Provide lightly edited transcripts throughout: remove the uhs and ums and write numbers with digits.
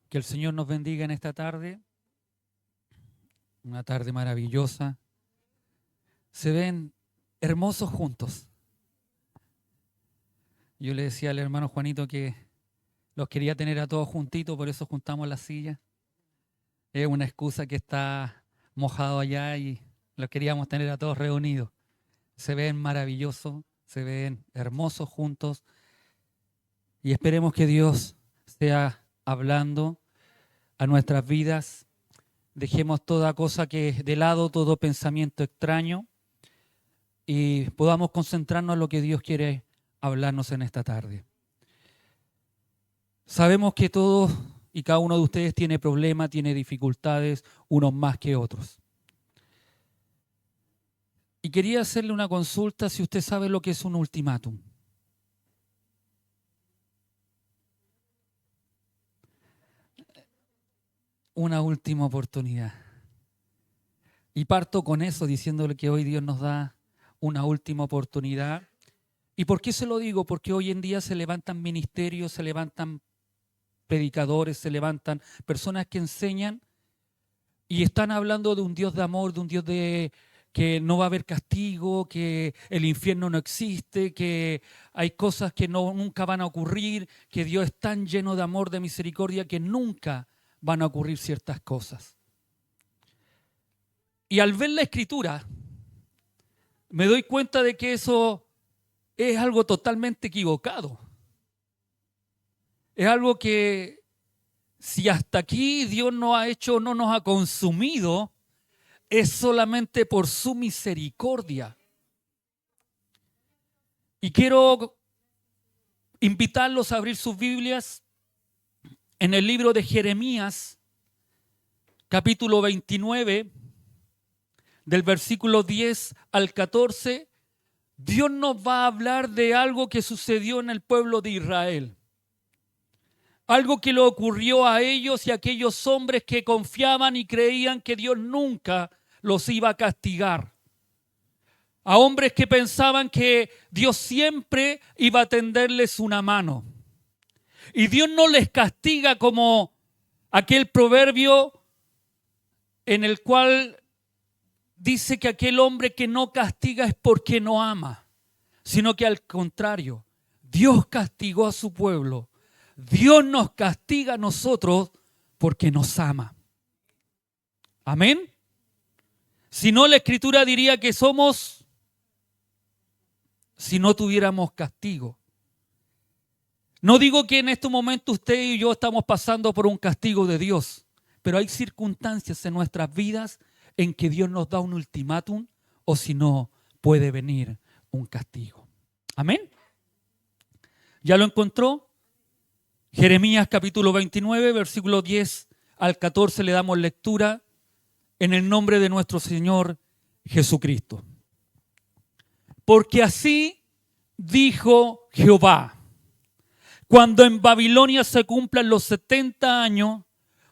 Que el Señor nos bendiga en esta tarde, una tarde maravillosa. Se ven hermosos juntos. Yo le decía al hermano Juanito que los quería tener a todos juntitos, por eso juntamos las sillas. Es una excusa que está mojado allá y los queríamos tener a todos reunidos. Se ven maravillosos, se ven hermosos juntos y esperemos que Dios sea hablando a nuestras vidas. Dejemos toda cosa que de lado, todo pensamiento extraño y podamos concentrarnos en lo que Dios quiere hablarnos en esta tarde. Sabemos que todos y cada uno de ustedes tiene problemas, tiene dificultades, unos más que otros. Y quería hacerle una consulta si usted sabe lo que es un ultimátum. Una última oportunidad. Y parto con eso, diciéndole que hoy Dios nos da una última oportunidad. ¿Y por qué se lo digo? Porque hoy en día se levantan ministerios, se levantan predicadores, se levantan personas que enseñan y están hablando de un Dios de amor, de un Dios de que no va a haber castigo, que el infierno no existe, que hay cosas que nunca van a ocurrir, que Dios es tan lleno de amor, de misericordia, que nunca van a ocurrir ciertas cosas. Y al ver la Escritura, me doy cuenta de que eso es algo totalmente equivocado. Es algo que si hasta aquí Dios no ha hecho, no nos ha consumido, es solamente por su misericordia. Y quiero invitarlos a abrir sus Biblias en el libro de Jeremías, capítulo 29, del versículo 10 al 14. Dios nos va a hablar de algo que sucedió en el pueblo de Israel. Algo que le ocurrió a ellos y a aquellos hombres que confiaban y creían que Dios nunca los iba a castigar. A hombres que pensaban que Dios siempre iba a tenderles una mano. Y Dios no les castiga como aquel proverbio en el cual dice que aquel hombre que no castiga es porque no ama, sino que al contrario, Dios castigó a su pueblo. Dios nos castiga a nosotros porque nos ama. Amén. Si no, la Escritura diría que somos si no tuviéramos castigo. No digo que en este momento usted y yo estamos pasando por un castigo de Dios, pero hay circunstancias en nuestras vidas en que Dios nos da un ultimátum o si no, puede venir un castigo. Amén. ¿Ya lo encontró? Jeremías capítulo 29, versículo 10 al 14 le damos lectura en el nombre de nuestro Señor Jesucristo. Porque así dijo Jehová, cuando en Babilonia se cumplan los 70 años,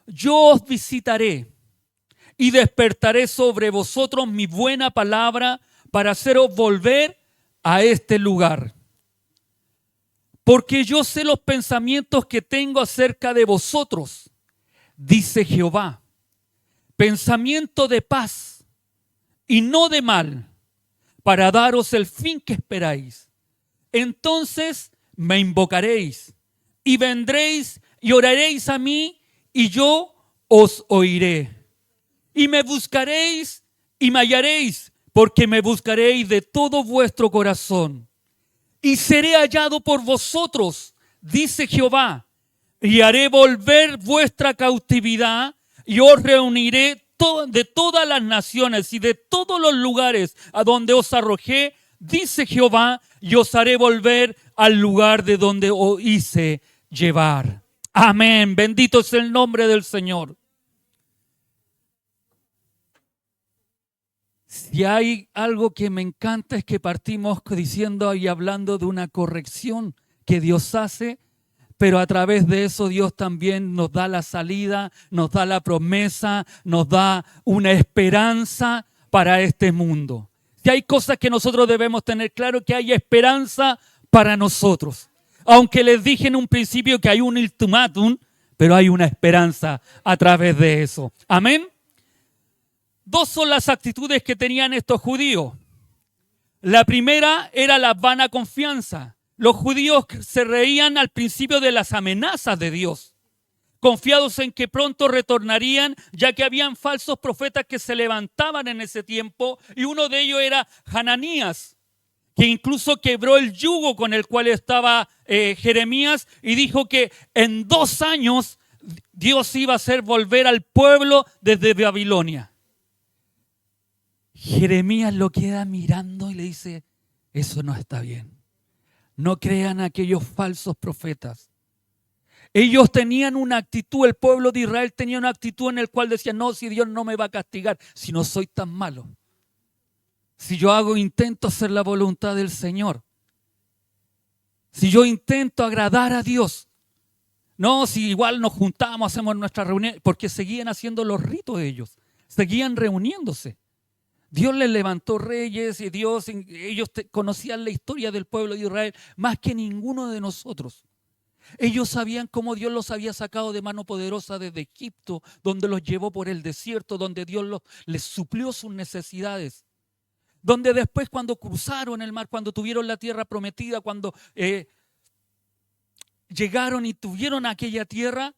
yo os visitaré y despertaré sobre vosotros mi buena palabra para haceros volver a este lugar. Porque yo sé los pensamientos que tengo acerca de vosotros, dice Jehová, pensamiento de paz y no de mal, para daros el fin que esperáis. Entonces me invocaréis y vendréis y oraréis a mí y yo os oiré. Y me buscaréis y me hallaréis, porque me buscaréis de todo vuestro corazón. Y seré hallado por vosotros, dice Jehová, y haré volver vuestra cautividad y os reuniré de todas las naciones y de todos los lugares a donde os arrojé, dice Jehová, y os haré volver al lugar de donde os hice llevar. Amén. Bendito es el nombre del Señor. Si hay algo que me encanta es que partimos diciendo y hablando de una corrección que Dios hace, pero a través de eso Dios también nos da la salida, nos da la promesa, nos da una esperanza para este mundo. Si hay cosas que nosotros debemos tener claro, que hay esperanza para nosotros. Aunque les dije en un principio que hay un ultimátum, pero hay una esperanza a través de eso. Amén. Dos son las actitudes que tenían estos judíos. La primera era la vana confianza. Los judíos se reían al principio de las amenazas de Dios, confiados en que pronto retornarían, ya que habían falsos profetas que se levantaban en ese tiempo, y uno de ellos era Hananías, que incluso quebró el yugo con el cual estaba Jeremías y dijo que en 2 años Dios iba a hacer volver al pueblo desde Babilonia. Jeremías lo queda mirando y le dice, eso no está bien. No crean a aquellos falsos profetas. Ellos tenían una actitud, el pueblo de Israel tenía una actitud en la cual decía, no, si Dios no me va a castigar, si no soy tan malo. Si yo intento hacer la voluntad del Señor. Si yo intento agradar a Dios. No, si igual nos juntamos, hacemos nuestras reuniones, porque seguían haciendo los ritos de ellos. Seguían reuniéndose. Dios les levantó reyes y ellos conocían la historia del pueblo de Israel más que ninguno de nosotros. Ellos sabían cómo Dios los había sacado de mano poderosa desde Egipto, donde los llevó por el desierto, donde Dios les suplió sus necesidades. Donde después cuando cruzaron el mar, cuando tuvieron la tierra prometida, cuando llegaron y tuvieron aquella tierra,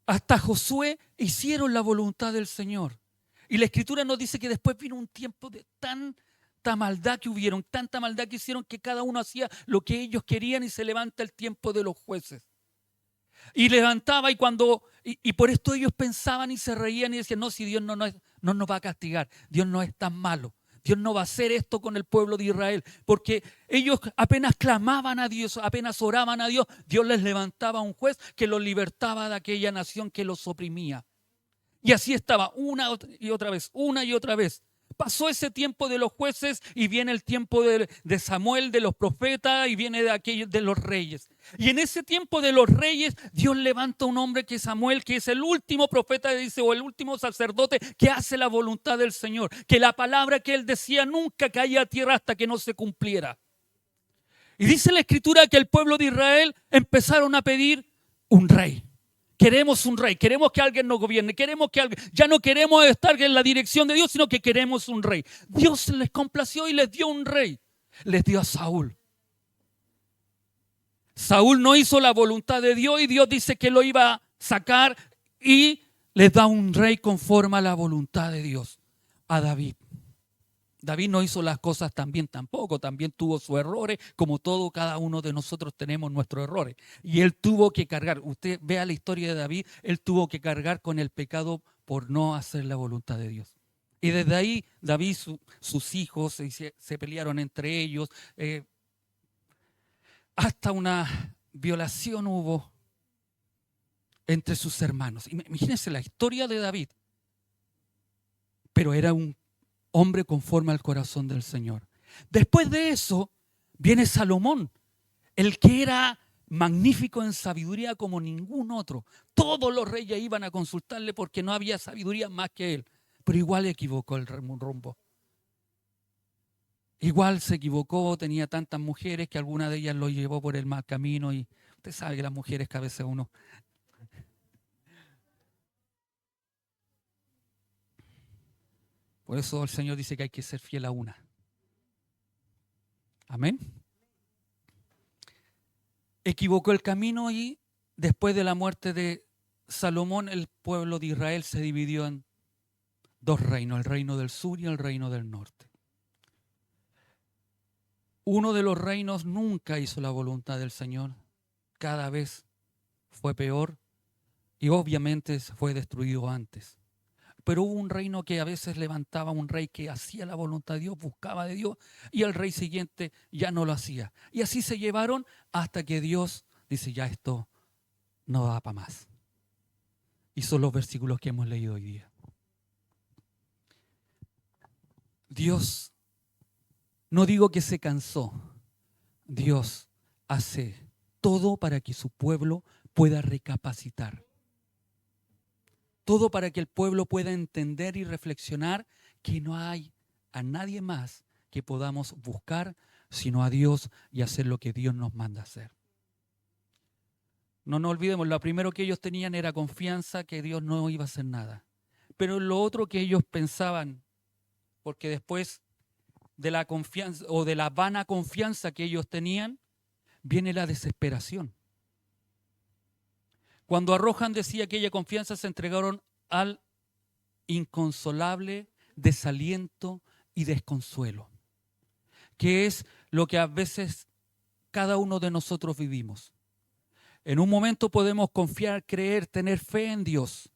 hasta Josué hicieron la voluntad del Señor. Y la Escritura nos dice que después vino un tiempo de tanta maldad que hubieron, tanta maldad que hicieron que cada uno hacía lo que ellos querían y se levanta el tiempo de los jueces. Y levantaba y por esto ellos pensaban y se reían y decían, no, si Dios no nos va a castigar, Dios no es tan malo. Dios no va a hacer esto con el pueblo de Israel, porque ellos apenas clamaban a Dios, apenas oraban a Dios, Dios les levantaba un juez que los libertaba de aquella nación que los oprimía. Y así estaba una y otra vez, una y otra vez. Pasó ese tiempo de los jueces y viene el tiempo de Samuel, de los profetas y viene de los reyes. Y en ese tiempo de los reyes, Dios levanta un hombre que es Samuel, que es el último profeta, dice, o el último sacerdote que hace la voluntad del Señor. Que la palabra que él decía nunca caía a tierra hasta que no se cumpliera. Y dice la Escritura que el pueblo de Israel empezaron a pedir un rey. Queremos un rey, queremos que alguien nos gobierne, ya no queremos estar en la dirección de Dios, sino que queremos un rey. Dios les complació y les dio un rey, les dio a Saúl. Saúl no hizo la voluntad de Dios y Dios dice que lo iba a sacar y les da un rey conforme a la voluntad de Dios, a David. David no hizo las cosas tan bien tampoco, también tuvo sus errores, como cada uno de nosotros tenemos nuestros errores. Y él tuvo que cargar, usted vea la historia de David, él tuvo que cargar con el pecado por no hacer la voluntad de Dios. Y desde ahí David, sus hijos se pelearon entre ellos, hasta una violación hubo entre sus hermanos. Imagínense la historia de David, pero era un hombre conforme al corazón del Señor. Después de eso viene Salomón, el que era magnífico en sabiduría como ningún otro. Todos los reyes iban a consultarle porque no había sabiduría más que él. Pero igual equivocó el rumbo. Igual se equivocó, tenía tantas mujeres que alguna de ellas lo llevó por el mal camino. Y usted sabe que las mujeres que a veces uno... Por eso el Señor dice que hay que ser fiel a una. Amén. Equivocó el camino y después de la muerte de Salomón, el pueblo de Israel se dividió en 2 reinos, el reino del sur y el reino del norte. Uno de los reinos nunca hizo la voluntad del Señor, cada vez fue peor y obviamente fue destruido antes. Pero hubo un reino que a veces levantaba un rey que hacía la voluntad de Dios, buscaba de Dios, y el rey siguiente ya no lo hacía. Y así se llevaron hasta que Dios dice, ya esto no da para más. Y son los versículos que hemos leído hoy día. Dios, no digo que se cansó, Dios hace todo para que su pueblo pueda recapacitar. Todo para que el pueblo pueda entender y reflexionar que no hay a nadie más que podamos buscar sino a Dios y hacer lo que Dios nos manda hacer. No nos olvidemos, lo primero que ellos tenían era confianza que Dios no iba a hacer nada. Pero lo otro que ellos pensaban, porque después de la confianza o de la vana confianza que ellos tenían, viene la desesperación. Cuando arrojan, decía, aquella confianza, se entregaron al inconsolable desaliento y desconsuelo, que es lo que a veces cada uno de nosotros vivimos. En un momento podemos confiar, creer, tener fe en Dios,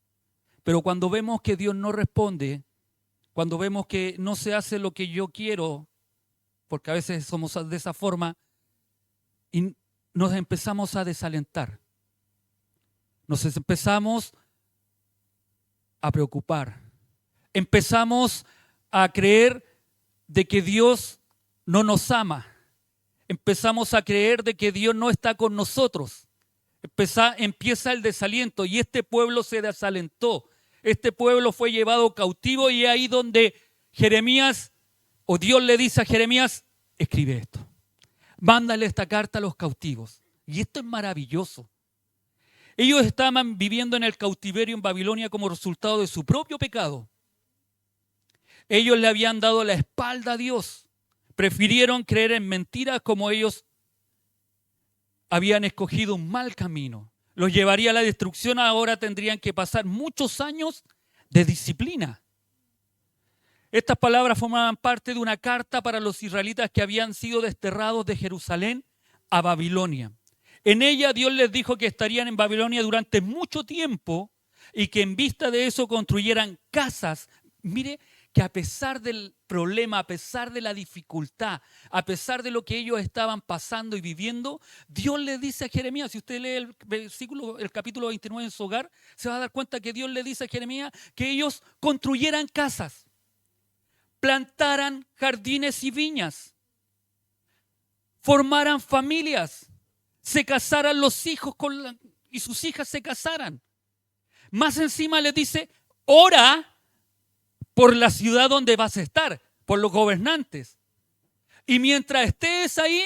pero cuando vemos que Dios no responde, cuando vemos que no se hace lo que yo quiero, porque a veces somos de esa forma, y nos empezamos a desalentar, nos empezamos a preocupar, empezamos a creer de que Dios no nos ama, empezamos a creer de que Dios no está con nosotros. Empieza el desaliento y este pueblo se desalentó. Este pueblo fue llevado cautivo y es ahí donde Jeremías, o Dios le dice a Jeremías, escribe esto. Mándale esta carta a los cautivos. Y esto es maravilloso. Ellos estaban viviendo en el cautiverio en Babilonia como resultado de su propio pecado. Ellos le habían dado la espalda a Dios. Prefirieron creer en mentiras, como ellos habían escogido un mal camino. Los llevaría a la destrucción. Ahora tendrían que pasar muchos años de disciplina. Estas palabras formaban parte de una carta para los israelitas que habían sido desterrados de Jerusalén a Babilonia. En ella Dios les dijo que estarían en Babilonia durante mucho tiempo y que en vista de eso construyeran casas. Mire que a pesar del problema, a pesar de la dificultad, a pesar de lo que ellos estaban pasando y viviendo, Dios le dice a Jeremías, si usted lee el capítulo 29 en su hogar, se va a dar cuenta que Dios le dice a Jeremías que ellos construyeran casas, plantaran jardines y viñas, formaran familias, se casaran los hijos y sus hijas se casaran. Más encima les dice, ora por la ciudad donde vas a estar, por los gobernantes. Y mientras estés ahí,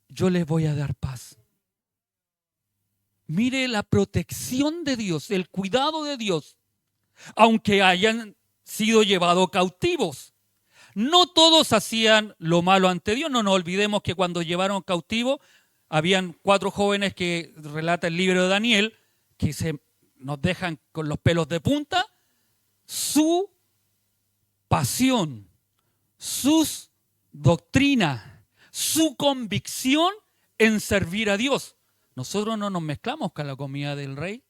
yo les voy a dar paz. Mire la protección de Dios, el cuidado de Dios, aunque hayan sido llevados cautivos. No todos hacían lo malo ante Dios. No nos olvidemos que cuando llevaron cautivo, habían 4 jóvenes que relata el libro de Daniel, que nos dejan con los pelos de punta. Su pasión, sus doctrinas, su convicción en servir a Dios. Nosotros no nos mezclamos con la comida del rey,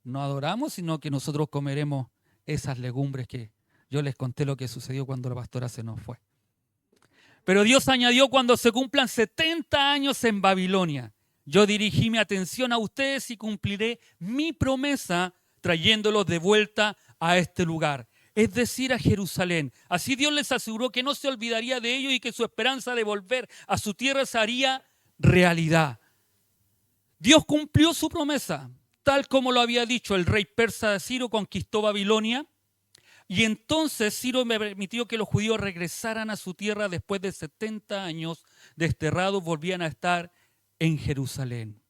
no adoramos, sino que nosotros comeremos esas legumbres que yo les conté lo que sucedió cuando la pastora se nos fue. Pero Dios añadió, cuando se cumplan 70 años en Babilonia, yo dirigí mi atención a ustedes y cumpliré mi promesa trayéndolos de vuelta a este lugar, es decir, a Jerusalén. Así Dios les aseguró que no se olvidaría de ellos y que su esperanza de volver a su tierra se haría realidad. Dios cumplió su promesa, tal como lo había dicho. El rey persa Ciro conquistó Babilonia y entonces Ciro me permitió que los judíos regresaran a su tierra después de 70 años desterrados, volvían a estar en Jerusalén.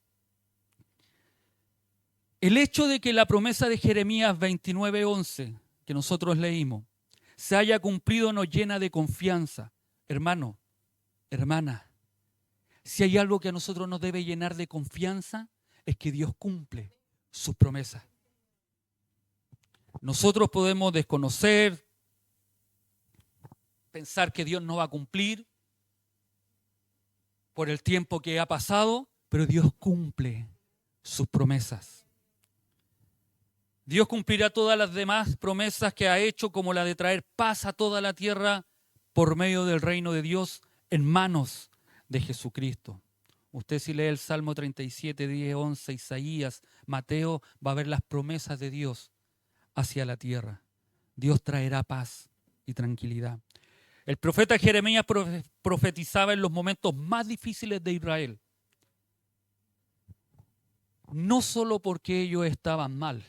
El hecho de que la promesa de Jeremías 29:11 que nosotros leímos se haya cumplido nos llena de confianza. Hermano, hermana, si hay algo que a nosotros nos debe llenar de confianza, es que Dios cumple sus promesas. Nosotros podemos desconocer, pensar que Dios no va a cumplir por el tiempo que ha pasado, pero Dios cumple sus promesas. Dios cumplirá todas las demás promesas que ha hecho, como la de traer paz a toda la tierra por medio del reino de Dios en manos de Jesucristo. Usted, si lee el Salmo 37, 10, 11, Isaías, Mateo, va a ver las promesas de Dios hacia la tierra. Dios traerá paz y tranquilidad. El profeta Jeremías profetizaba en los momentos más difíciles de Israel. No solo porque ellos estaban mal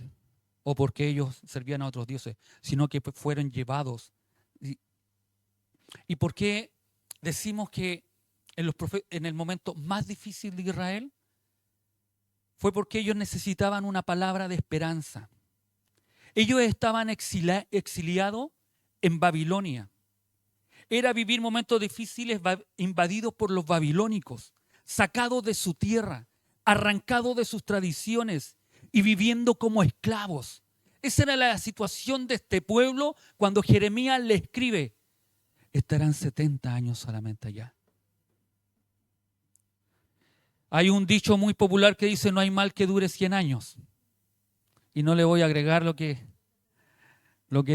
o porque ellos servían a otros dioses, sino que fueron llevados. ¿Y por qué decimos que en el momento más difícil de Israel? fue porque ellos necesitaban una palabra de esperanza. Ellos estaban exiliados en Babilonia. Era vivir momentos difíciles invadidos por los babilónicos, sacados de su tierra, arrancados de sus tradiciones y viviendo como esclavos. Esa era la situación de este pueblo cuando Jeremías le escribe: estarán 70 años solamente allá. Hay un dicho muy popular que dice: no hay mal que dure 100 años. Y no le voy a agregar lo que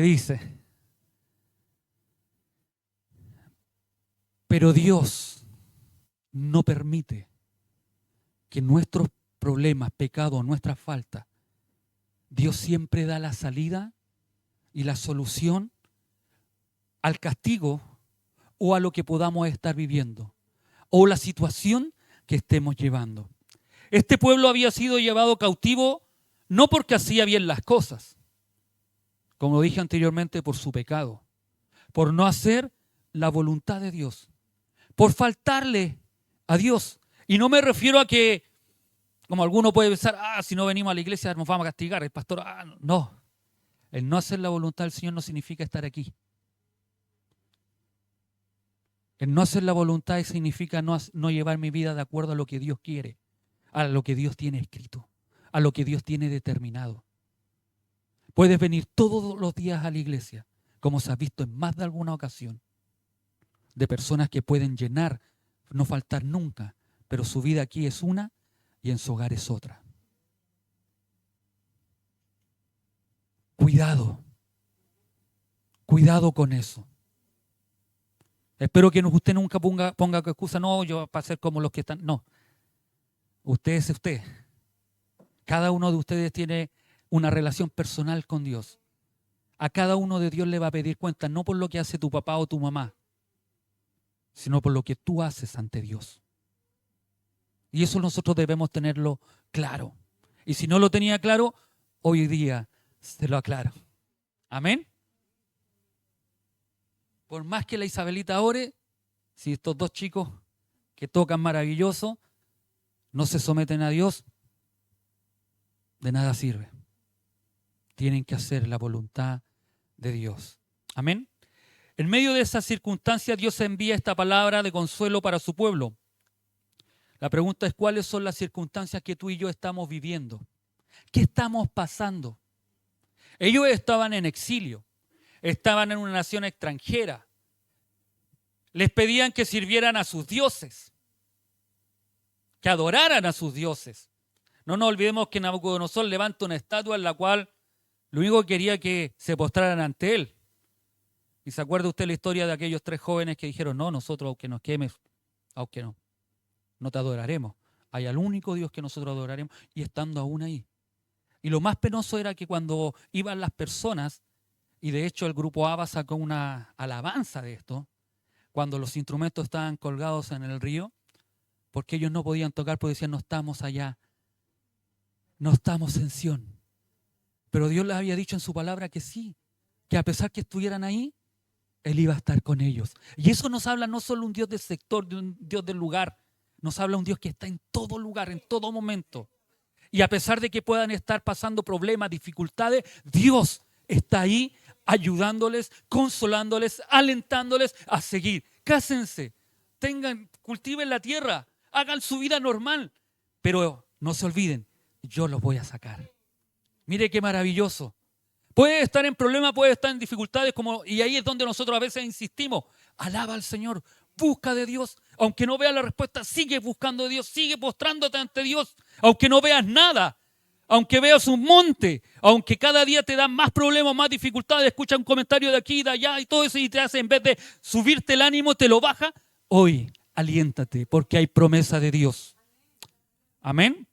dice. Pero Dios no permite que nuestros problemas, pecados, nuestras faltas, Dios siempre da la salida y la solución al castigo o a lo que podamos estar viviendo o la situación que estemos llevando. Este pueblo había sido llevado cautivo no porque hacía bien las cosas, como dije anteriormente, por su pecado, por no hacer la voluntad de Dios, por faltarle a Dios. Y no me refiero a que, como alguno puede pensar, si no venimos a la iglesia nos vamos a castigar, el pastor, no. El no hacer la voluntad del Señor no significa estar aquí. El no hacer la voluntad significa no llevar mi vida de acuerdo a lo que Dios quiere, a lo que Dios tiene escrito, a lo que Dios tiene determinado. Puedes venir todos los días a la iglesia, como se ha visto en más de alguna ocasión, de personas que pueden llenar, no faltar nunca, pero su vida aquí es una y en su hogar es otra. Cuidado con eso. Espero que usted nunca ponga excusa, no, yo para ser como los que están. No, usted es usted. Cada uno de ustedes tiene una relación personal con Dios. A cada uno de Dios le va a pedir cuenta, no por lo que hace tu papá o tu mamá, sino por lo que tú haces ante Dios. Y eso nosotros debemos tenerlo claro. Y si no lo tenía claro, hoy día se lo aclaro. Amén. Por más que la Isabelita ore, si estos dos chicos que tocan maravilloso no se someten a Dios, de nada sirve. Tienen que hacer la voluntad de Dios. Amén. En medio de esas circunstancias, Dios envía esta palabra de consuelo para su pueblo. La pregunta es: ¿cuáles son las circunstancias que tú y yo estamos viviendo? ¿Qué estamos pasando? Ellos estaban en exilio, estaban en una nación extranjera. Les pedían que sirvieran a sus dioses, que adoraran a sus dioses. No nos olvidemos que Nabucodonosor levanta una estatua en la cual lo único que quería que se postraran ante él. ¿Y se acuerda usted la historia de aquellos 3 jóvenes que dijeron: no, nosotros aunque nos quemes, aunque no te adoraremos? Hay al único Dios que nosotros adoraremos, y estando aún ahí. Y lo más penoso era que cuando iban las personas, y de hecho el grupo ABBA sacó una alabanza de esto, cuando los instrumentos estaban colgados en el río, porque ellos no podían tocar porque decían: no estamos allá, no estamos en Sión. Pero Dios les había dicho en su palabra que sí, que a pesar que estuvieran ahí, Él iba a estar con ellos. Y eso nos habla no solo un Dios del sector, de un Dios del lugar, nos habla un Dios que está en todo lugar, en todo momento. Y a pesar de que puedan estar pasando problemas, dificultades, Dios está ahí ayudándoles, consolándoles, alentándoles a seguir. Cásense, cultiven la tierra, hagan su vida normal, pero no se olviden, yo los voy a sacar. Mire qué maravilloso. Puede estar en problemas, puede estar en dificultades, y ahí es donde nosotros a veces insistimos. Alaba al Señor, busca de Dios. Aunque no veas la respuesta, sigue buscando de Dios, sigue postrándote ante Dios. Aunque no veas nada, aunque veas un monte, aunque cada día te dan más problemas, más dificultades, escucha un comentario de aquí y de allá y todo eso y te hace, en vez de subirte el ánimo, te lo baja. Hoy, aliéntate, porque hay promesa de Dios. Amén.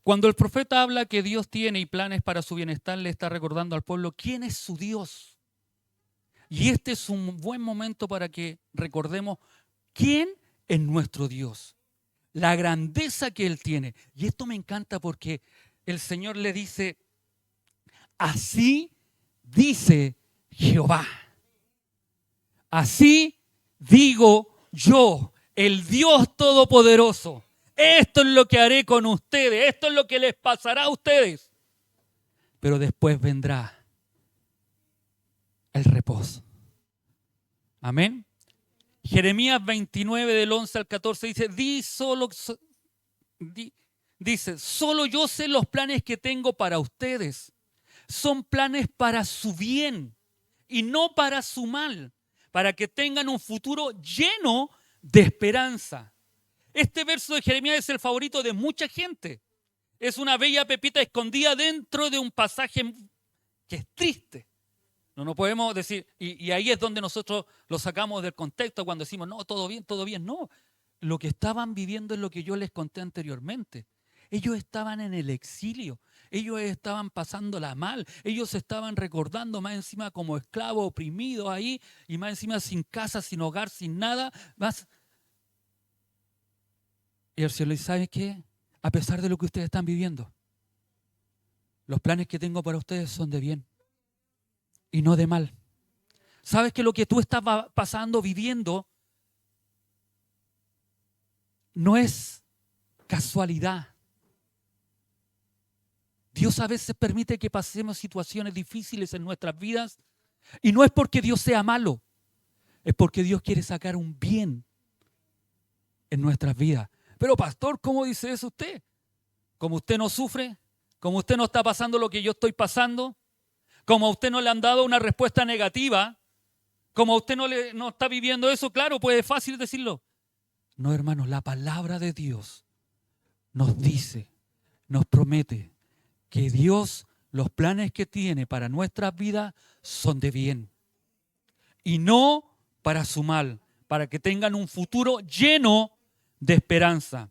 Cuando el profeta habla que Dios tiene y planes para su bienestar, le está recordando al pueblo quién es su Dios. Y este es un buen momento para que recordemos quién es nuestro Dios, la grandeza que Él tiene. Y esto me encanta porque el Señor le dice: así dice Jehová. Así digo yo, el Dios Todopoderoso, esto es lo que haré con ustedes, esto es lo que les pasará a ustedes. Pero después vendrá el reposo. Amén. Jeremías 29 del 11 al 14 dice, solo yo sé los planes que tengo para ustedes. Son planes para su bien y no para su mal, para que tengan un futuro lleno de esperanza. Este verso de Jeremías es el favorito de mucha gente. Es una bella pepita escondida dentro de un pasaje que es triste. No podemos decir, y ahí es donde nosotros lo sacamos del contexto cuando decimos, no, todo bien, no. Lo que estaban viviendo es lo que yo les conté anteriormente. Ellos estaban en el exilio, ellos estaban pasándola mal, ellos estaban recordando más encima como esclavos oprimidos ahí, y más encima sin casa, sin hogar, sin nada. Más. Y el Señor les dice, ¿saben qué? A pesar de lo que ustedes están viviendo, los planes que tengo para ustedes son de bien y no de mal. ¿Sabes que lo que tú estás pasando, viviendo, no es casualidad? Dios a veces permite que pasemos situaciones difíciles en nuestras vidas y no es porque Dios sea malo, es porque Dios quiere sacar un bien en nuestras vidas. Pero pastor, ¿cómo dice eso usted? Como usted no sufre, como usted no está pasando lo que yo estoy pasando, como a usted no le han dado una respuesta negativa, como a usted no está viviendo eso, claro, pues es fácil decirlo. No, hermanos, la palabra de Dios nos dice, nos promete que Dios, los planes que tiene para nuestras vidas son de bien y no para su mal, para que tengan un futuro lleno de esperanza.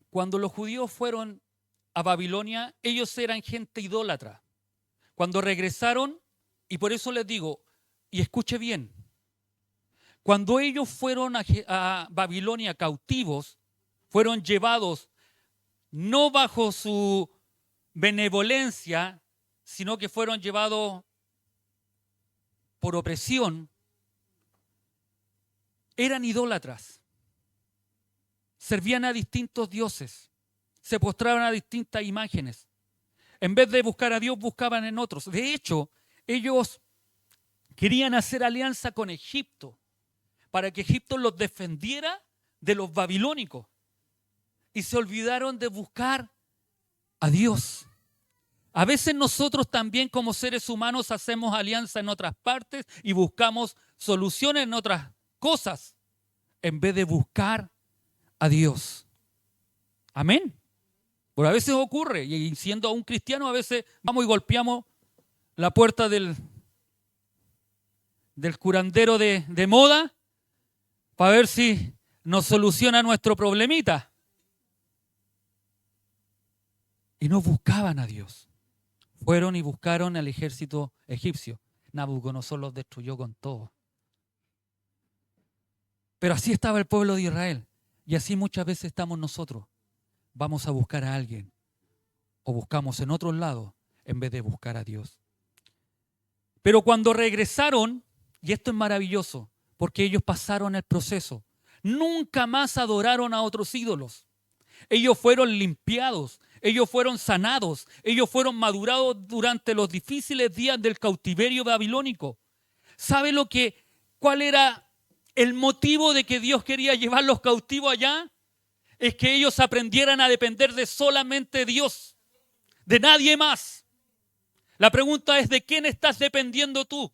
Cuando los judíos fueron a Babilonia, ellos eran gente idólatra. Cuando regresaron, y por eso les digo, y escuche bien, cuando ellos fueron a Babilonia cautivos, fueron llevados no bajo su benevolencia, sino que fueron llevados por opresión, eran idólatras. Servían a distintos dioses, se postraban a distintas imágenes. En vez de buscar a Dios, buscaban en otros. De hecho, ellos querían hacer alianza con Egipto para que Egipto los defendiera de los babilónicos. Y se olvidaron de buscar a Dios. A veces nosotros también como seres humanos hacemos alianza en otras partes y buscamos soluciones en otras cosas en vez de buscar a Dios. Amén. Pero a veces ocurre, y siendo un cristiano a veces vamos y golpeamos la puerta del curandero de moda para ver si nos soluciona nuestro problemita. Y no buscaban a Dios. Fueron y buscaron al ejército egipcio. Nabucodonosor los destruyó con todo. Pero así estaba el pueblo de Israel. Y así muchas veces estamos nosotros. Vamos a buscar a alguien. O buscamos en otros lados en vez de buscar a Dios. Pero cuando regresaron, y esto es maravilloso, porque ellos pasaron el proceso. Nunca más adoraron a otros ídolos. Ellos fueron limpiados, ellos fueron sanados, ellos fueron madurados durante los difíciles días del cautiverio babilónico. ¿Sabe cuál era el motivo de que Dios quería llevarlos cautivos allá? Es que ellos aprendieran a depender de solamente Dios, de nadie más. La pregunta es, ¿de quién estás dependiendo tú?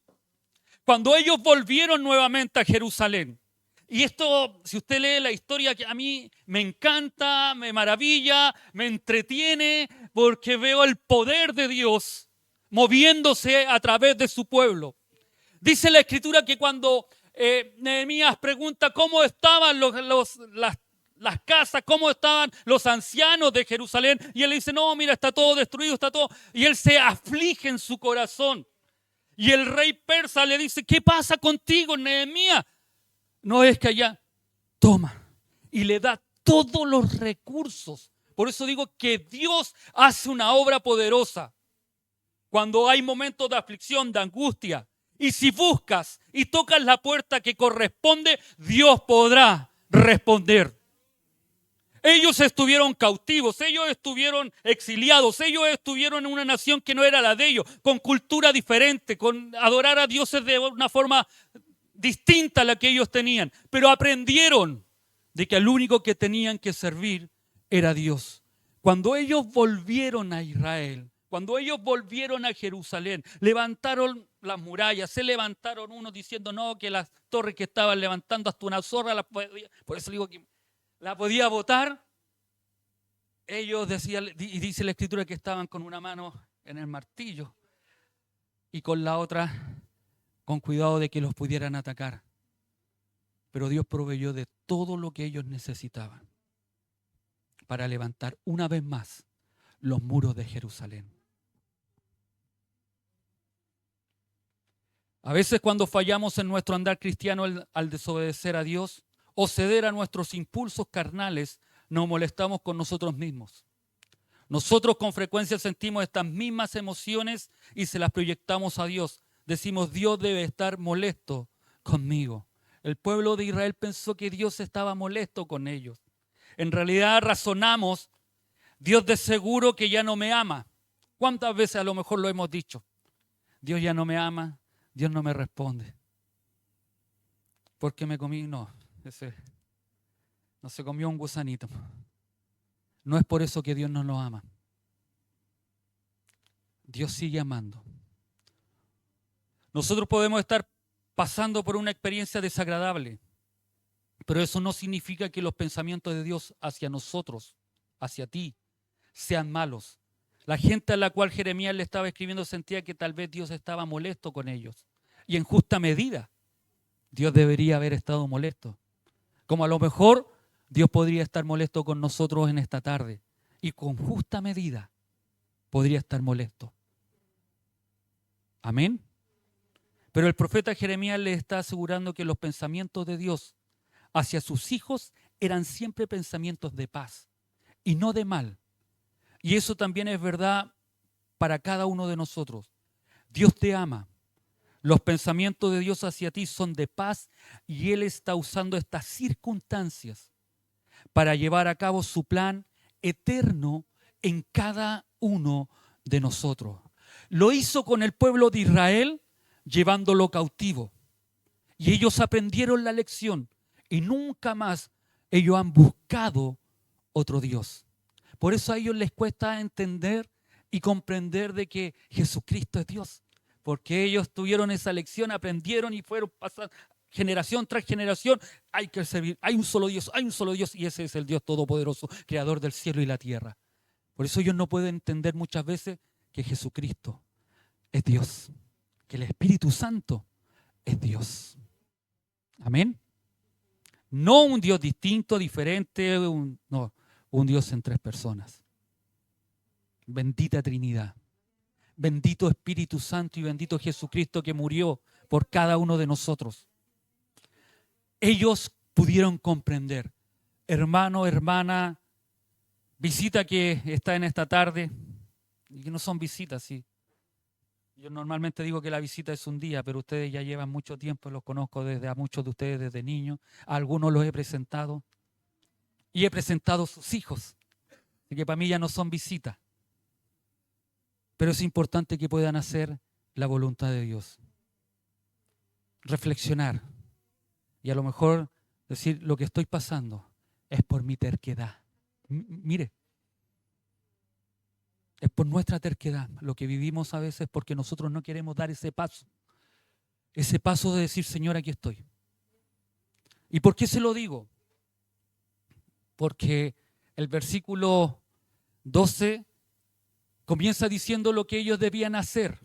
Cuando ellos volvieron nuevamente a Jerusalén, y esto, si usted lee la historia, que a mí me encanta, me maravilla, me entretiene, porque veo el poder de Dios moviéndose a través de su pueblo. Dice la Escritura que cuando Nehemías pregunta cómo estaban las casas, cómo estaban los ancianos de Jerusalén, y él dice, no, mira, está todo destruido, está todo, y él se aflige en su corazón. Y el rey persa le dice, ¿qué pasa contigo, Nehemías? No es que allá, toma, y le da todos los recursos. Por eso digo que Dios hace una obra poderosa cuando hay momentos de aflicción, de angustia. Y si buscas y tocas la puerta que corresponde, Dios podrá responder. Ellos estuvieron cautivos, ellos estuvieron exiliados, ellos estuvieron en una nación que no era la de ellos, con cultura diferente, con adorar a dioses de una forma distinta a la que ellos tenían. Pero aprendieron de que el único que tenían que servir era Dios. Cuando ellos volvieron a Israel, cuando ellos volvieron a Jerusalén, levantaron las murallas, se levantaron unos diciendo no, que las torres que estaban levantando hasta una zorra, por eso digo que la podía botar. Ellos decían, y dice la Escritura que estaban con una mano en el martillo y con la otra con cuidado de que los pudieran atacar. Pero Dios proveyó de todo lo que ellos necesitaban para levantar una vez más los muros de Jerusalén. A veces cuando fallamos en nuestro andar cristiano al desobedecer a Dios o ceder a nuestros impulsos carnales, nos molestamos con nosotros mismos. Nosotros con frecuencia sentimos estas mismas emociones y se las proyectamos a Dios. Decimos, Dios debe estar molesto conmigo. El pueblo de Israel pensó que Dios estaba molesto con ellos. En realidad razonamos, Dios de seguro que ya no me ama. ¿Cuántas veces a lo mejor lo hemos dicho? Dios ya no me ama, Dios no me responde. ¿Por qué me comí? No se comió un gusanito. No es por eso que Dios no nos ama. Dios sigue amando. Nosotros podemos estar pasando por una experiencia desagradable, pero eso no significa que los pensamientos de Dios hacia nosotros, hacia ti, sean malos. La gente a la cual Jeremías le estaba escribiendo sentía que tal vez Dios estaba molesto con ellos. Y en justa medida, Dios debería haber estado molesto. Como a lo mejor Dios podría estar molesto con nosotros en esta tarde. Y con justa medida podría estar molesto. Amén. Pero el profeta Jeremías le está asegurando que los pensamientos de Dios hacia sus hijos eran siempre pensamientos de paz y no de mal. Y eso también es verdad para cada uno de nosotros. Dios te ama. Los pensamientos de Dios hacia ti son de paz y Él está usando estas circunstancias para llevar a cabo su plan eterno en cada uno de nosotros. Lo hizo con el pueblo de Israel llevándolo cautivo. Y ellos aprendieron la lección y nunca más ellos han buscado otro Dios. Por eso a ellos les cuesta entender y comprender de que Jesucristo es Dios. Porque ellos tuvieron esa lección, aprendieron y fueron pasando generación tras generación. Hay que servir, hay un solo Dios y ese es el Dios todopoderoso, creador del cielo y la tierra. Por eso ellos no pueden entender muchas veces que Jesucristo es Dios, que el Espíritu Santo es Dios. Amén. No un Dios distinto, diferente, no, un Dios en tres personas. Bendita Trinidad. Bendito Espíritu Santo y bendito Jesucristo que murió por cada uno de nosotros. Ellos pudieron comprender. Hermano, hermana, visita que está en esta tarde, y que no son visitas, sí. Yo normalmente digo que la visita es un día, pero ustedes ya llevan mucho tiempo, los conozco desde a muchos de ustedes desde niños, a algunos los he presentado y he presentado sus hijos, así que para mí ya no son visitas. Pero es importante que puedan hacer la voluntad de Dios. Reflexionar y a lo mejor decir lo que estoy pasando es por mi terquedad. Mire, es por nuestra terquedad lo que vivimos a veces porque nosotros no queremos dar ese paso de decir, Señor, aquí estoy. ¿Y por qué se lo digo? Porque el versículo 12 comienza diciendo lo que ellos debían hacer,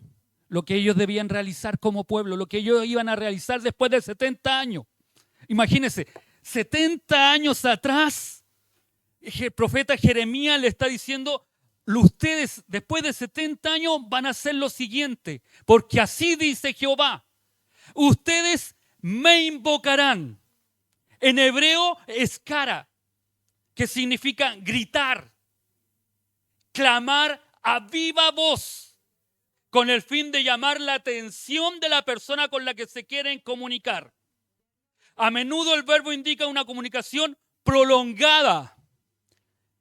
lo que ellos debían realizar como pueblo, lo que ellos iban a realizar después de 70 años. Imagínense, 70 años atrás, el profeta Jeremías le está diciendo, ustedes después de 70 años van a hacer lo siguiente, porque así dice Jehová, ustedes me invocarán. En hebreo es cara, que significa gritar, clamar a viva voz. con el fin de llamar la atención de la persona con la que se quieren comunicar. A menudo el verbo indica una comunicación prolongada.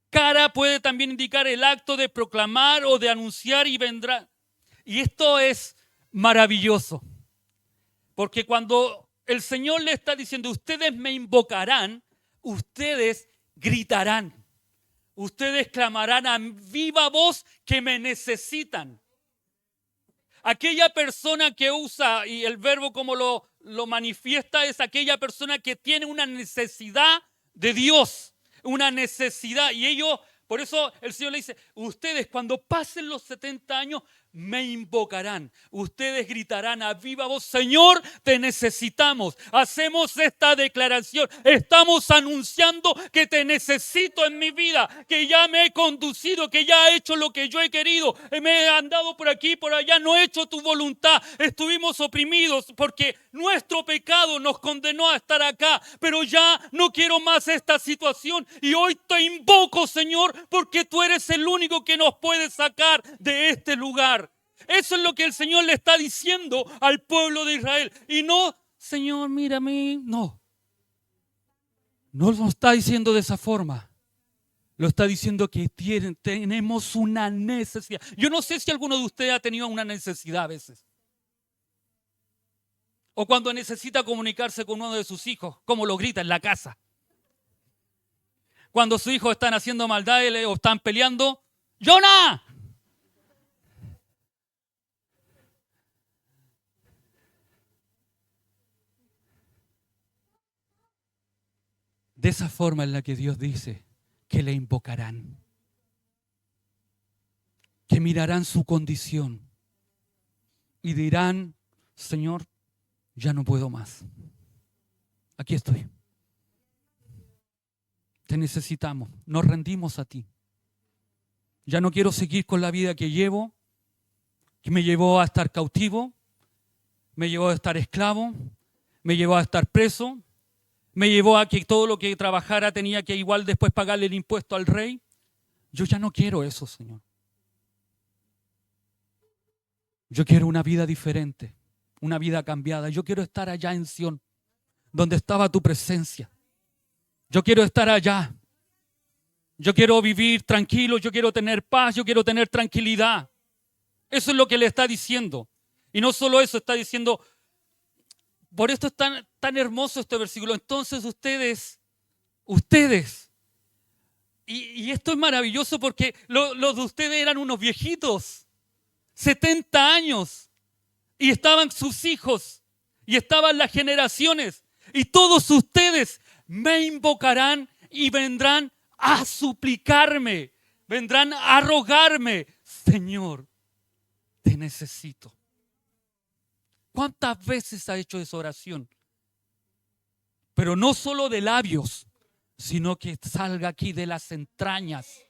Cara puede también indicar el acto de proclamar o de anunciar y vendrá. Y esto es maravilloso. Porque cuando el Señor le está diciendo, ustedes me invocarán, ustedes gritarán. Ustedes clamarán a viva voz que me necesitan. Aquella persona que usa, y el verbo como lo manifiesta, es aquella persona que tiene una necesidad de Dios. Una necesidad. Y ellos, por eso el Señor le dice, ustedes cuando pasen los 70 años me invocarán. Ustedes gritarán a viva voz, Señor, te necesitamos. Hacemos esta declaración. Estamos anunciando que te necesito en mi vida, que ya me he conducido, que ya he hecho lo que yo he querido. Me he andado por aquí, por allá, no he hecho tu voluntad. Estuvimos oprimidos porque nuestro pecado nos condenó a estar acá, pero ya no quiero más esta situación y hoy te invoco, Señor, porque tú eres el único que nos puede sacar de este lugar. Eso es lo que el Señor le está diciendo al pueblo de Israel. Y no, Señor, mira a mí. No. No lo está diciendo de esa forma. Lo está diciendo que tenemos una necesidad. Yo no sé si alguno de ustedes ha tenido una necesidad a veces. O cuando necesita comunicarse con uno de sus hijos, como lo grita en la casa. Cuando sus hijos están haciendo maldades o están peleando, ¡Jonah! De esa forma en la que Dios dice que le invocarán, que mirarán su condición y dirán, Señor, ya no puedo más. Aquí estoy. Te necesitamos, nos rendimos a ti. Ya no quiero seguir con la vida que llevo, que me llevó a estar cautivo, me llevó a estar esclavo, me llevó a estar preso, me llevó a que todo lo que trabajara tenía que igual después pagarle el impuesto al rey. Yo ya no quiero eso, Señor. Yo quiero una vida diferente, una vida cambiada. Yo quiero estar allá en Sión, donde estaba tu presencia. Yo quiero estar allá. Yo quiero vivir tranquilo, yo quiero tener paz, yo quiero tener tranquilidad. Eso es lo que le está diciendo. Y no solo eso, está diciendo, por esto es tan hermoso este versículo. Entonces ustedes, y esto es maravilloso porque los de ustedes eran unos viejitos, 70 años, y estaban sus hijos, y estaban las generaciones, y todos ustedes me invocarán y vendrán a suplicarme, vendrán a rogarme, Señor, te necesito. ¿Cuántas veces ha hecho esa oración? Pero no solo de labios, sino que salga aquí de las entrañas.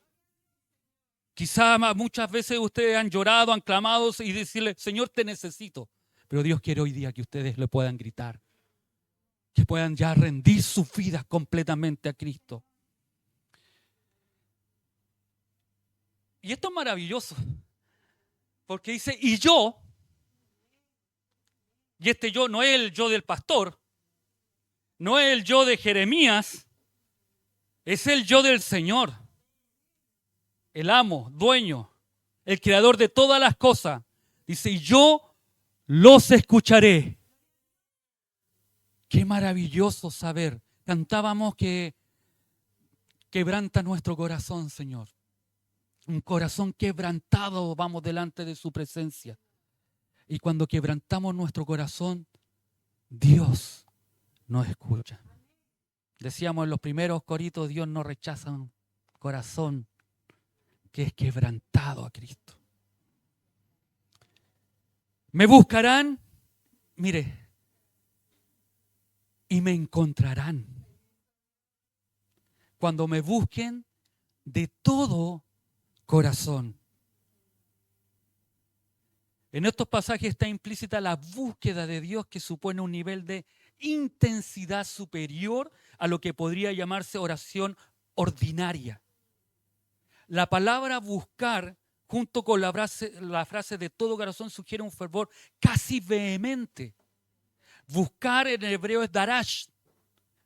Quizá muchas veces ustedes han llorado, han clamado y decirle, Señor, te necesito. Pero Dios quiere hoy día que ustedes le puedan gritar, que puedan ya rendir sus vidas completamente a Cristo. Y esto es maravilloso, porque dice, y este yo no es el yo del pastor, no es el yo de Jeremías, es el yo del Señor, el amo, dueño, el creador de todas las cosas. Dice, y yo los escucharé. Qué maravilloso saber. Cantábamos que quebranta nuestro corazón, Señor. Un corazón quebrantado, vamos delante de su presencia. Y cuando quebrantamos nuestro corazón, Dios nos escucha. Decíamos en los primeros coritos, Dios no rechaza un corazón que es quebrantado a Cristo. Me buscarán, mire, y me encontrarán. Cuando me busquen de todo corazón. En estos pasajes está implícita la búsqueda de Dios, que supone un nivel de intensidad superior a lo que podría llamarse oración ordinaria. La palabra buscar, junto con la frase de todo corazón, sugiere un fervor casi vehemente. Buscar en hebreo es darash.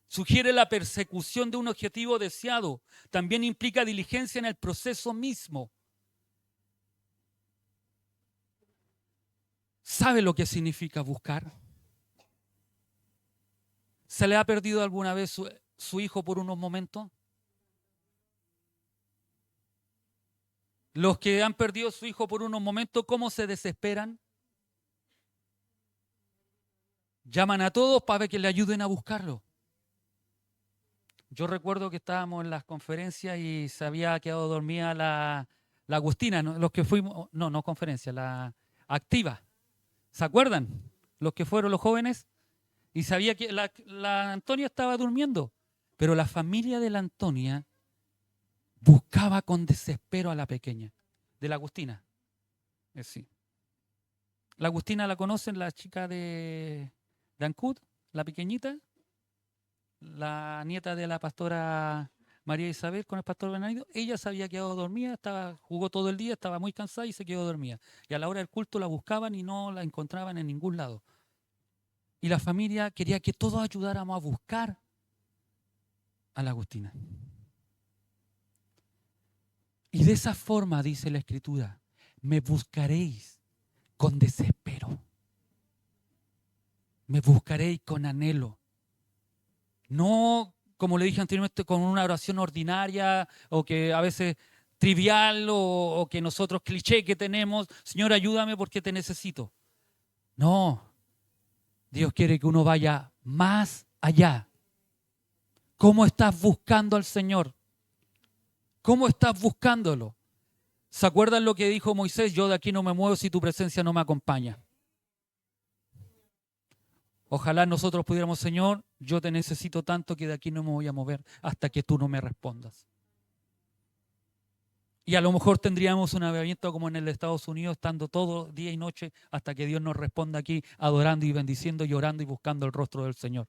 Sugiere la persecución de un objetivo deseado. También implica diligencia en el proceso mismo. ¿Sabe lo que significa buscar? ¿Se le ha perdido alguna vez su hijo por unos momentos? Los que han perdido a su hijo por unos momentos, ¿cómo se desesperan? Llaman a todos para que le ayuden a buscarlo. Yo recuerdo que estábamos en las conferencias y se había quedado dormida la Agustina, ¿no? Los que fuimos, no conferencia, la activa. ¿Se acuerdan? Los que fueron los jóvenes. Y sabía que la Antonia estaba durmiendo. Pero la familia de la Antonia buscaba con desespero a la pequeña, de la Agustina. Sí. La Agustina la conocen, la chica de Ancud, la pequeñita, la nieta de la pastora María Isabel con el pastor Bernardo. Ella se había quedado dormida, jugó todo el día, estaba muy cansada y se quedó dormida. Y a la hora del culto la buscaban y no la encontraban en ningún lado. Y la familia quería que todos ayudáramos a buscar a la Agustina. Y de esa forma, dice la Escritura, me buscaréis con desespero. Me buscaréis con anhelo. No, como le dije anteriormente, con una oración ordinaria o que a veces trivial o que nosotros cliché que tenemos. Señor, ayúdame porque te necesito. No, Dios quiere que uno vaya más allá. ¿Cómo estás buscando al Señor? ¿Cómo estás buscándolo? ¿Se acuerdan lo que dijo Moisés? Yo de aquí no me muevo si tu presencia no me acompaña. Ojalá nosotros pudiéramos, Señor, yo te necesito tanto que de aquí no me voy a mover hasta que tú no me respondas. Y a lo mejor tendríamos un avivamiento como en el Estados Unidos, estando todo día y noche hasta que Dios nos responda aquí, adorando y bendiciendo, llorando y buscando el rostro del Señor.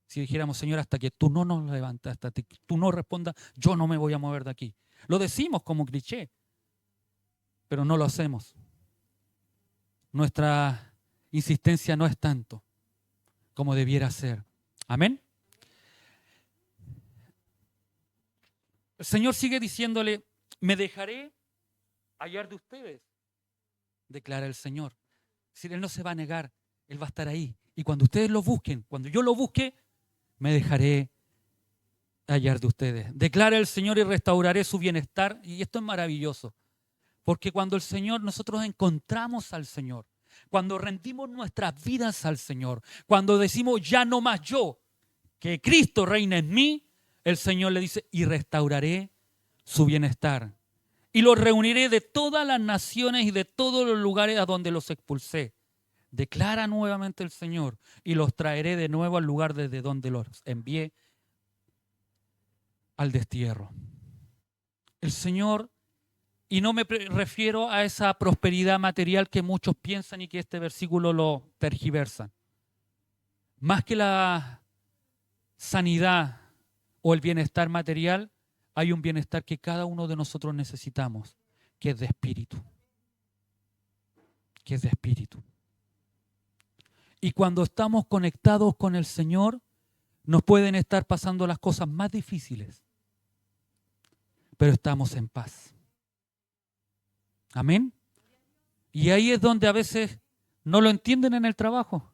Si dijéramos, Señor, hasta que tú no nos levantas, hasta que tú no respondas, yo no me voy a mover de aquí. Lo decimos como cliché, pero no lo hacemos. Nuestra insistencia no es tanto como debiera ser. Amén. El Señor sigue diciéndole, me dejaré hallar de ustedes, declara el Señor. Es decir, Él no se va a negar, Él va a estar ahí. Y cuando ustedes lo busquen, cuando yo lo busque, me dejaré hallar de ustedes. Declara el Señor y restauraré su bienestar. Y esto es maravilloso. Porque cuando el Señor, nosotros encontramos al Señor, cuando rendimos nuestras vidas al Señor, cuando decimos ya no más yo, que Cristo reina en mí, el Señor le dice, y restauraré su bienestar. Y los reuniré de todas las naciones y de todos los lugares a donde los expulsé. Declara nuevamente el Señor, y los traeré de nuevo al lugar desde donde los envié al destierro. El Señor, y no me refiero a esa prosperidad material que muchos piensan y que este versículo lo tergiversan. Más que la sanidad o el bienestar material, hay un bienestar que cada uno de nosotros necesitamos, que es de espíritu. Que es de espíritu. Y cuando estamos conectados con el Señor, nos pueden estar pasando las cosas más difíciles, pero estamos en paz. Amén. Y ahí es donde a veces no lo entienden en el trabajo.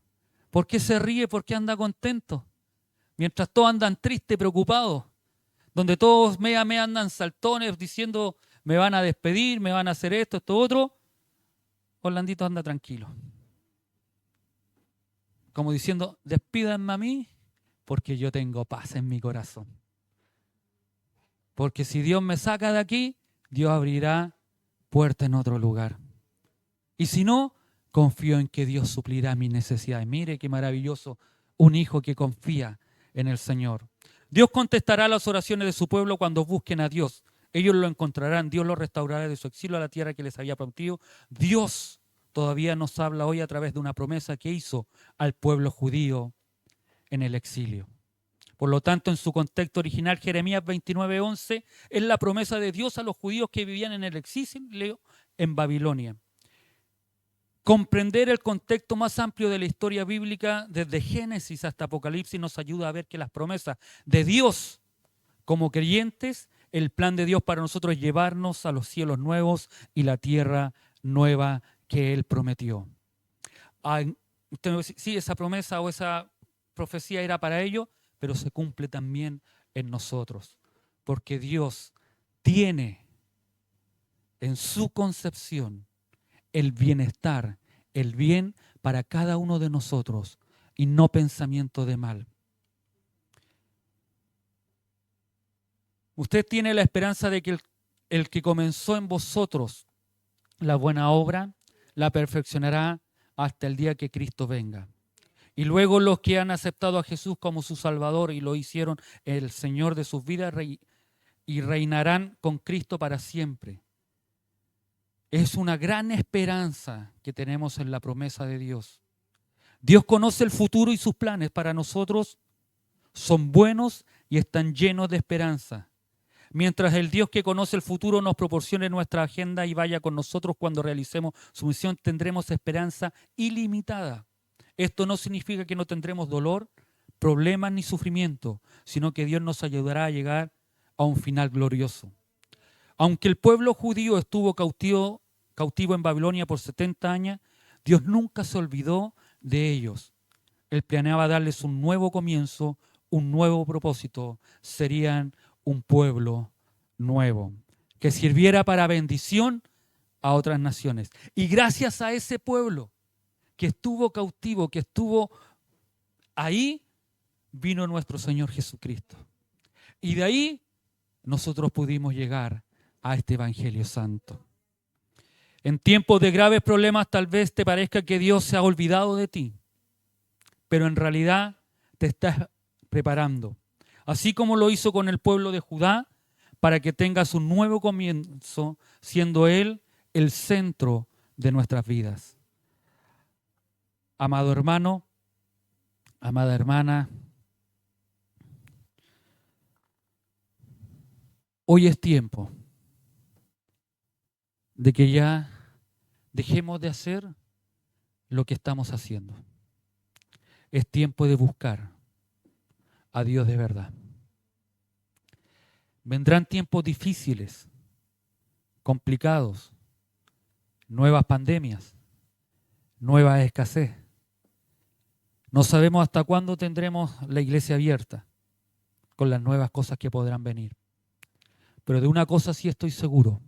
¿Por qué se ríe? ¿Por qué anda contento? Mientras todos andan tristes, preocupados. Donde todos me andan saltones diciendo me van a despedir, me van a hacer esto, esto, otro. Orlandito anda tranquilo. Como diciendo, despídanme a mí porque yo tengo paz en mi corazón. Porque si Dios me saca de aquí, Dios abrirá puerta en otro lugar. Y si no, confío en que Dios suplirá mis necesidades. Mire qué maravilloso, un hijo que confía en el Señor. Dios contestará las oraciones de su pueblo cuando busquen a Dios. Ellos lo encontrarán, Dios lo restaurará de su exilio a la tierra que les había prometido. Dios todavía nos habla hoy a través de una promesa que hizo al pueblo judío en el exilio. Por lo tanto, en su contexto original, Jeremías 29:11 es la promesa de Dios a los judíos que vivían en el exilio, en Babilonia. Comprender el contexto más amplio de la historia bíblica, desde Génesis hasta Apocalipsis, nos ayuda a ver que las promesas de Dios como creyentes, el plan de Dios para nosotros es llevarnos a los cielos nuevos y la tierra nueva que Él prometió. Usted me dice, sí, esa promesa o esa profecía era para ellos, pero se cumple también en nosotros, porque Dios tiene en su concepción el bienestar, el bien para cada uno de nosotros y no pensamiento de mal. Usted tiene la esperanza de que el que comenzó en vosotros la buena obra, la perfeccionará hasta el día que Cristo venga. Y luego los que han aceptado a Jesús como su Salvador y lo hicieron el Señor de sus vidas y reinarán con Cristo para siempre. Es una gran esperanza que tenemos en la promesa de Dios. Dios conoce el futuro y sus planes para nosotros son buenos y están llenos de esperanza. Mientras el Dios que conoce el futuro nos proporcione nuestra agenda y vaya con nosotros cuando realicemos su misión, tendremos esperanza ilimitada. Esto no significa que no tendremos dolor, problemas ni sufrimiento, sino que Dios nos ayudará a llegar a un final glorioso. Aunque el pueblo judío estuvo cautivo en Babilonia por 70 años, Dios nunca se olvidó de ellos. Él planeaba darles un nuevo comienzo, un nuevo propósito. Serían un pueblo nuevo, que sirviera para bendición a otras naciones. Y gracias a ese pueblo que estuvo cautivo, que estuvo ahí, vino nuestro Señor Jesucristo. Y de ahí nosotros pudimos llegar a este Evangelio Santo. En tiempos de graves problemas tal vez te parezca que Dios se ha olvidado de ti, pero en realidad te está preparando. Así como lo hizo con el pueblo de Judá, para que tengas un nuevo comienzo, siendo Él el centro de nuestras vidas. Amado hermano, amada hermana, hoy es tiempo de que ya dejemos de hacer lo que estamos haciendo. Es tiempo de buscar a Dios de verdad. Vendrán tiempos difíciles, complicados, nuevas pandemias, nueva escasez. No sabemos hasta cuándo tendremos la iglesia abierta con las nuevas cosas que podrán venir. Pero de una cosa sí estoy seguro,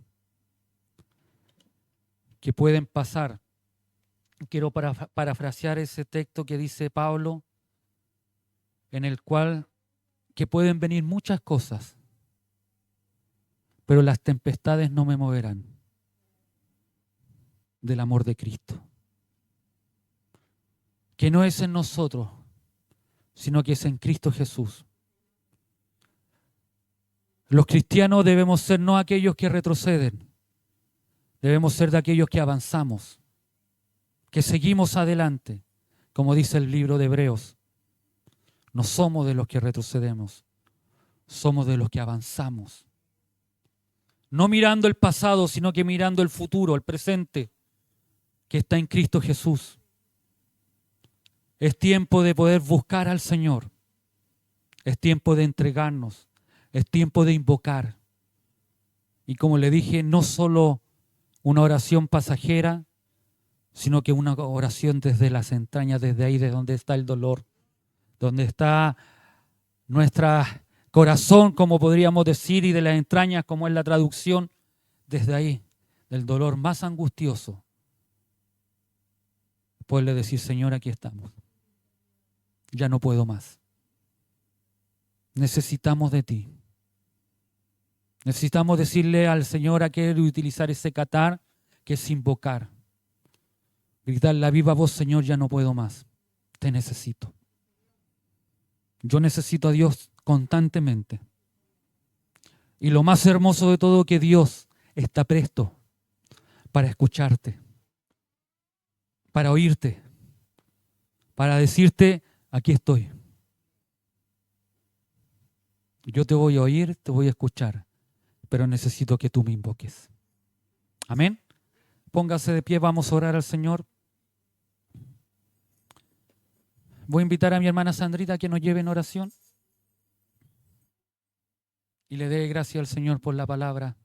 que pueden pasar. Quiero parafrasear ese texto que dice Pablo, en el cual que pueden venir muchas cosas, pero las tempestades no me moverán del amor de Cristo. Que no es en nosotros, sino que es en Cristo Jesús. Los cristianos debemos ser no aquellos que retroceden, debemos ser de aquellos que avanzamos, que seguimos adelante, como dice el libro de Hebreos. No somos de los que retrocedemos, somos de los que avanzamos. No mirando el pasado, sino que mirando el futuro, el presente, que está en Cristo Jesús. Es tiempo de poder buscar al Señor. Es tiempo de entregarnos. Es tiempo de invocar. Y como le dije, no solo una oración pasajera, sino que una oración desde las entrañas, desde ahí, de donde está el dolor, donde está nuestro corazón, como podríamos decir, y de las entrañas, como es la traducción, desde ahí, del dolor más angustioso, poderle decir, Señor, aquí estamos. Ya no puedo más. Necesitamos de ti. Necesitamos decirle al Señor aquel y utilizar ese catar que es invocar. Gritar la viva voz, Señor, ya no puedo más. Te necesito. Yo necesito a Dios constantemente. Y lo más hermoso de todo, que Dios está presto para escucharte, para oírte, para decirte, aquí estoy. Yo te voy a oír, te voy a escuchar, pero necesito que tú me invoques. Amén. Póngase de pie, vamos a orar al Señor. Voy a invitar a mi hermana Sandrita a que nos lleve en oración y le dé gracias al Señor por la palabra.